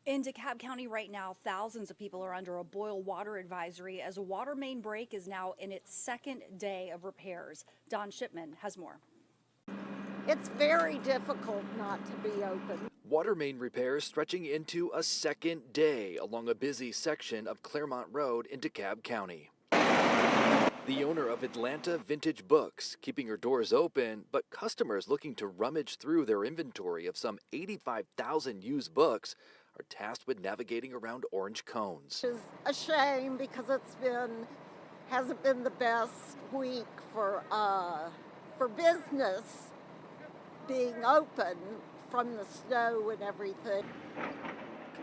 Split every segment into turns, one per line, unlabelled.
In DeKalb County right now, thousands of people are under a boil water advisory as a water main break is now in its second day of repairs. Don Shipman has more.
It's very difficult not to be open.
Water main repairs stretching into a second day along a busy section of Claremont Road in DeKalb County. The owner of Atlanta Vintage Books keeping her doors open, but customers looking to rummage through their inventory of some 85,000 used books are tasked with navigating around orange cones.
Which is a shame because hasn't been the best week for business being open from the snow and everything.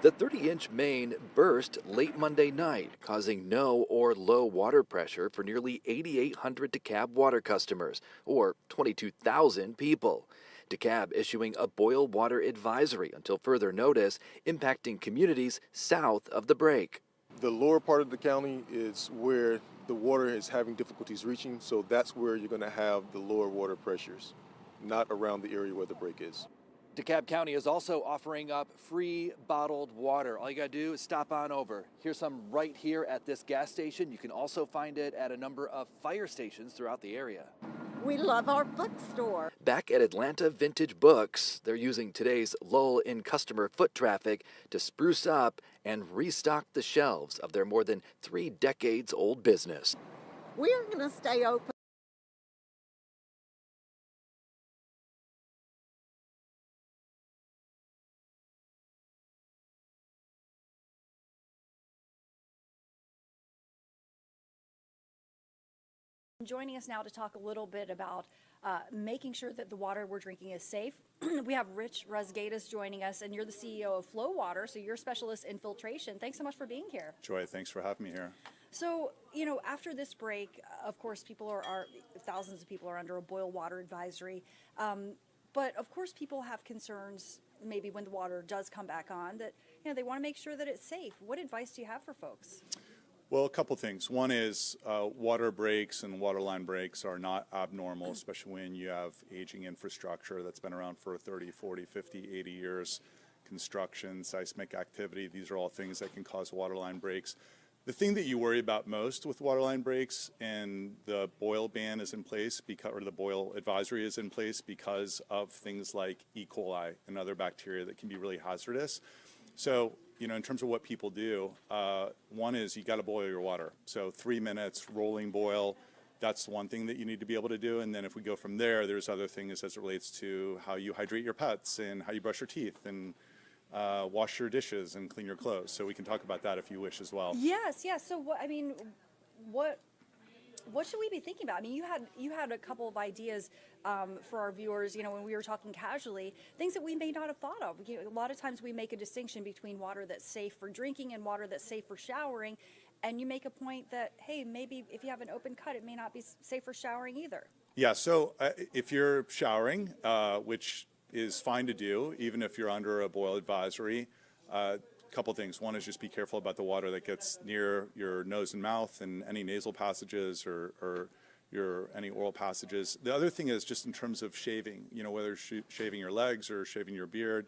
The 30-inch main burst late Monday night, causing no or low water pressure for nearly 8,800 DeKalb water customers, or 22,000 people. DeKalb issuing a boil water advisory until further notice, impacting communities south of the break.
The lower part of the county is where the water is having difficulties reaching, so that's where you're going to have the lower water pressures, not around the area where the break is.
DeKalb County is also offering up free bottled water. All you gotta do is stop on over. Here's some right here at this gas station. You can also find it at a number of fire stations throughout the area.
We love our bookstore.
Back at Atlanta Vintage Books, they're using today's lull in customer foot traffic to spruce up and restock the shelves of their more than 3 decades old business.
We're going to stay open.
Joining us now to talk a little bit about making sure that the water we're drinking is safe. We have Rich Razgaits joining us, and you're the CEO of Flow Water, so you're a specialist in filtration. Thanks so much for being here.
Joy, thanks for having me here.
So, after this break, of course, thousands of people are under a boil water advisory. But of course, people have concerns maybe when the water does come back on that, they want to make sure that it's safe. What advice do you have for folks?
Well, a couple things. One is water breaks and water line breaks are not abnormal, especially when you have aging infrastructure that's been around for 30, 40, 50, 80 years. Construction, seismic activity, these are all things that can cause water line breaks. The thing that you worry about most with water line breaks, and the boil ban is in place or the boil advisory is in place because of things like E. coli and other bacteria that can be really hazardous. So, in terms of what people do, one is you got to boil your water. So 3 minutes, rolling boil, that's one thing that you need to be able to do. And then if we go from there, there's other things as it relates to how you hydrate your pets and how you brush your teeth and wash your dishes and clean your clothes. So we can talk about that if you wish as well.
Yes. So what should we be thinking about? I mean, you had a couple of ideas for our viewers, when we were talking casually, things that we may not have thought of. A lot of times we make a distinction between water that's safe for drinking and water that's safe for showering. And you make a point that, hey, maybe if you have an open cut, it may not be safe for showering either.
Yeah, so if you're showering, which is fine to do, even if you're under a boil advisory, couple things. One is just be careful about the water that gets near your nose and mouth and any nasal passages or any oral passages. The other thing is just in terms of shaving, whether shaving your legs or shaving your beard,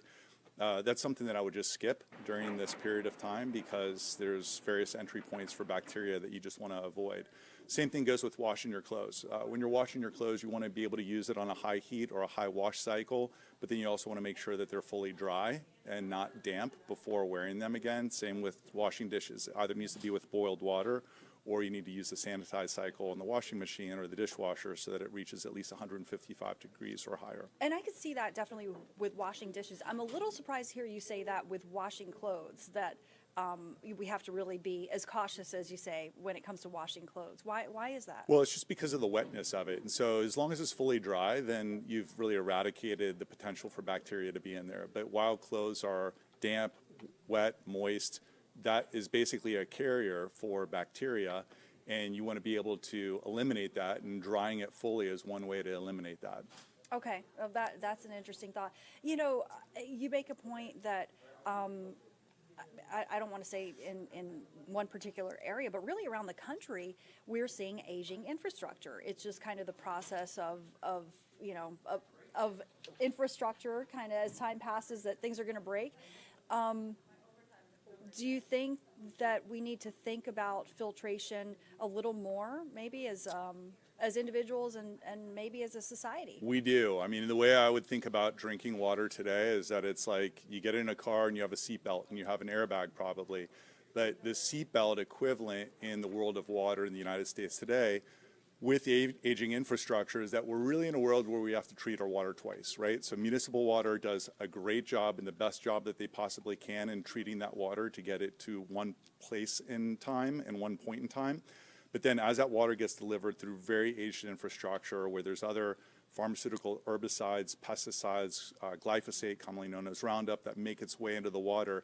that's something that I would just skip during this period of time because there's various entry points for bacteria that you just want to avoid. Same thing goes with washing your clothes. When you're washing your clothes, you want to be able to use it on a high heat or a high wash cycle, but then you also want to make sure that they're fully dry and not damp before wearing them again. Same with washing dishes. It either needs to be with boiled water or you need to use the sanitized cycle in the washing machine or the dishwasher so that it reaches at least 155 degrees or higher.
And I could see that definitely with washing dishes. I'm a little surprised to hear you say that with washing clothes, that we have to really be as cautious as you say when it comes to washing clothes. Why is that?
Well, it's just because of the wetness of it. And so as long as it's fully dry, then you've really eradicated the potential for bacteria to be in there. But while clothes are damp, wet, moist, that is basically a carrier for bacteria, and you want to be able to eliminate that, and drying it fully is one way to eliminate that.
Okay, well, that's an interesting thought. You make a point that I don't want to say in one particular area, but really around the country, we're seeing aging infrastructure. It's just kind of the process of infrastructure kind of as time passes that things are going to break. Do you think that we need to think about filtration a little more, maybe as individuals and maybe as a society?
We do. I mean, the way I would think about drinking water today is that it's like you get in a car and you have a seatbelt and you have an airbag probably. But the seatbelt equivalent in the world of water in the United States today with the aging infrastructure is that we're really in a world where we have to treat our water twice, right? So municipal water does a great job and the best job that they possibly can in treating that water to get it to one place in time and one point in time. But then as that water gets delivered through very aged infrastructure where there's other pharmaceutical herbicides, pesticides, glyphosate, commonly known as Roundup, that make its way into the water,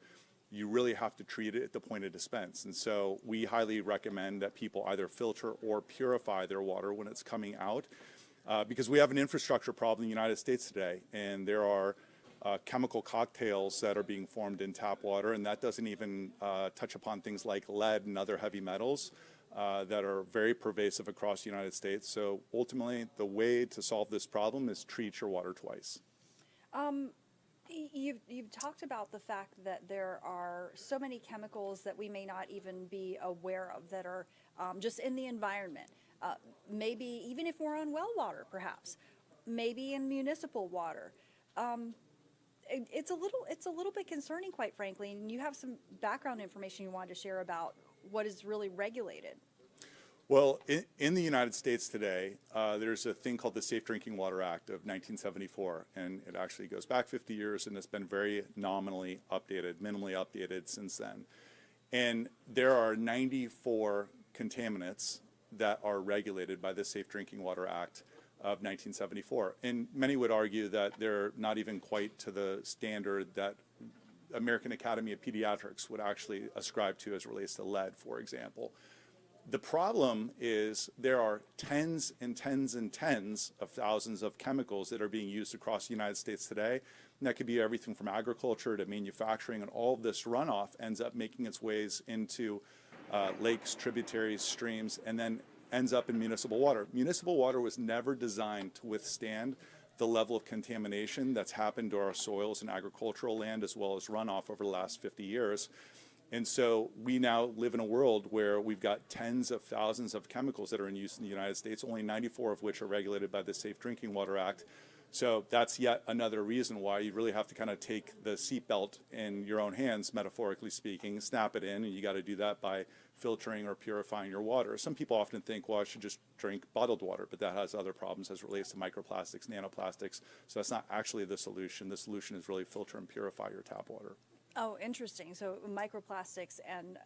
you really have to treat it at the point of dispense. And so we highly recommend that people either filter or purify their water when it's coming out because we have an infrastructure problem in the United States today. And there are chemical cocktails that are being formed in tap water, and that doesn't even touch upon things like lead and other heavy metals that are very pervasive across the United States. So ultimately, the way to solve this problem is treat your water twice.
You've talked about the fact that there are so many chemicals that we may not even be aware of that are just in the environment. Maybe even if we're on well water, perhaps, maybe in municipal water. It's a little bit concerning, quite frankly. And you have some background information you wanted to share about what is really regulated.
Well, in the United States today, there's a thing called the Safe Drinking Water Act of 1974, and it actually goes back 50 years, and it's been very minimally updated since then. And there are 94 contaminants that are regulated by the Safe Drinking Water Act of 1974. And many would argue that they're not even quite to the standard that American Academy of Pediatrics would actually ascribe to as it relates to lead, for example. The problem is there are tens and tens and tens of thousands of chemicals that are being used across the United States today. And that could be everything from agriculture to manufacturing, and all of this runoff ends up making its ways into lakes, tributaries, streams, and then ends up in municipal water. Municipal water was never designed to withstand the level of contamination that's happened to our soils and agricultural land as well as runoff over the last 50 years. And so we now live in a world where we've got tens of thousands of chemicals that are in use in the United States, only 94 of which are regulated by the Safe Drinking Water Act. So that's yet another reason why you really have to kind of take the seatbelt in your own hands, metaphorically speaking, snap it in, and you got to do that by filtering or purifying your water. Some people often think, well, I should just drink bottled water, but that has other problems as it relates to microplastics, nanoplastics. So that's not actually the solution. The solution is really filter and purify your tap water.
Oh, interesting. So microplastics and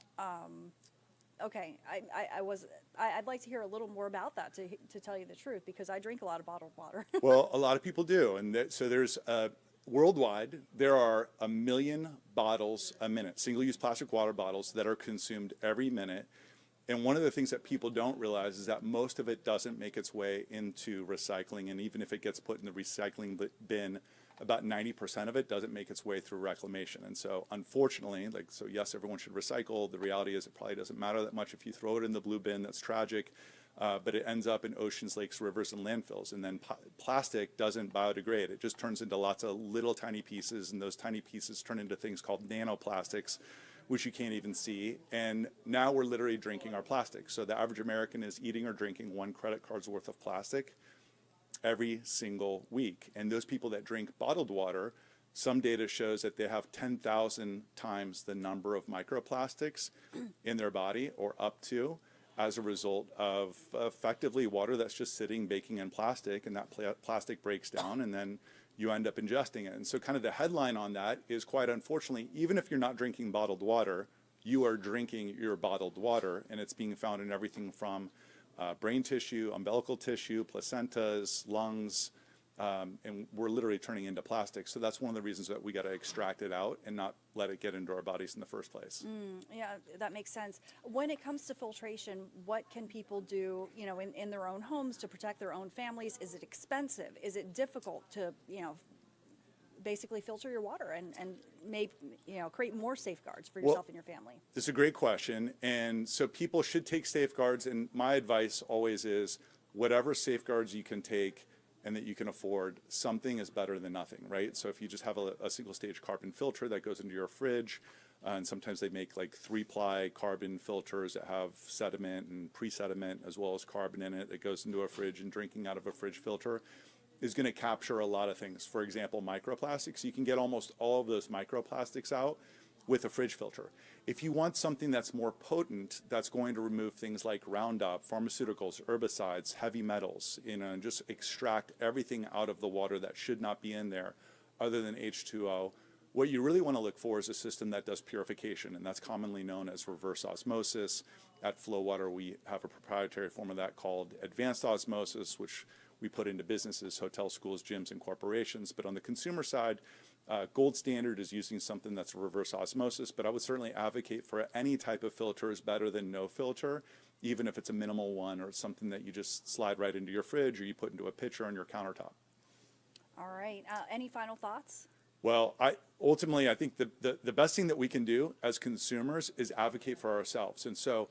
okay, I'd like to hear a little more about that to tell you the truth, because I drink a lot of bottled water.
Well, a lot of people do, and so there's worldwide there are 1 million bottles a minute, single-use plastic water bottles that are consumed every minute. And one of the things that people don't realize is that most of it doesn't make its way into recycling, and even if it gets put in the recycling bin, about 90% of it doesn't make its way through reclamation. And so unfortunately, so yes, everyone should recycle. The reality is it probably doesn't matter that much if you throw it in the blue bin. That's tragic. But it ends up in oceans, lakes, rivers, and landfills. And then plastic doesn't biodegrade. It just turns into lots of little tiny pieces, and those tiny pieces turn into things called nanoplastics, which you can't even see. And now we're literally drinking our plastic. So the average American is eating or drinking 1 credit card's worth of plastic every single week. And those people that drink bottled water, some data shows that they have 10,000 times the number of microplastics in their body, or up to, as a result of effectively water that's just sitting, baking in plastic, and that plastic breaks down, and then you end up ingesting it. And so kind of the headline on that is, quite unfortunately, even if you're not drinking bottled water, you are drinking your bottled water, and it's being found in everything from brain tissue, umbilical tissue, placentas, lungs, and we're literally turning into plastic. So that's one of the reasons that we got to extract it out and not let it get into our bodies in the first place.
Yeah, that makes sense. When it comes to filtration, what can people do, in their own homes to protect their own families? Is it expensive? Is it difficult to, basically filter your water and create more safeguards for yourself and your family?
This is a great question. And so people should take safeguards. And my advice always is, whatever safeguards you can take and that you can afford, something is better than nothing, right? So if you just have a single stage carbon filter that goes into your fridge, And sometimes they make like 3-ply carbon filters that have sediment and pre-sediment as well as carbon in it that goes into a fridge, and drinking out of a fridge filter is going to capture a lot of things. For example, microplastics. You can get almost all of those microplastics out with a fridge filter. If you want something that's more potent, that's going to remove things like Roundup, pharmaceuticals, herbicides, heavy metals, and just extract everything out of the water that should not be in there other than H2O. What you really want to look for is a system that does purification, and that's commonly known as reverse osmosis. At Flow Water, we have a proprietary form of that called advanced osmosis, which we put into businesses, hotels, schools, gyms, and corporations. But on the consumer side, gold standard is using something that's reverse osmosis, but I would certainly advocate for any type of filter is better than no filter, even if it's a minimal one or something that you just slide right into your fridge or you put into a pitcher on your countertop.
All right. Any final thoughts?
Well, I think the best thing that we can do as consumers is advocate for ourselves. And so,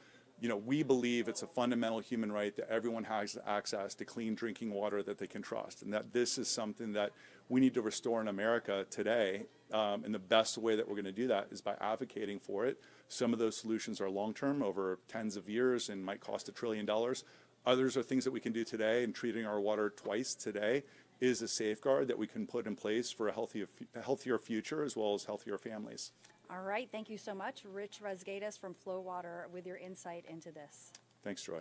we believe it's a fundamental human right that everyone has access to clean drinking water that they can trust, and that this is something that we need to restore in America today. And the best way that we're going to do that is by advocating for it. Some of those solutions are long-term, over tens of years, and might cost $1 trillion. Others are things that we can do today, and treating our water twice today is a safeguard that we can put in place for a healthier future as well as healthier families.
All right. Thank you so much, Rich Razgaits from Flow Water, with your insight into this.
Thanks, Troy.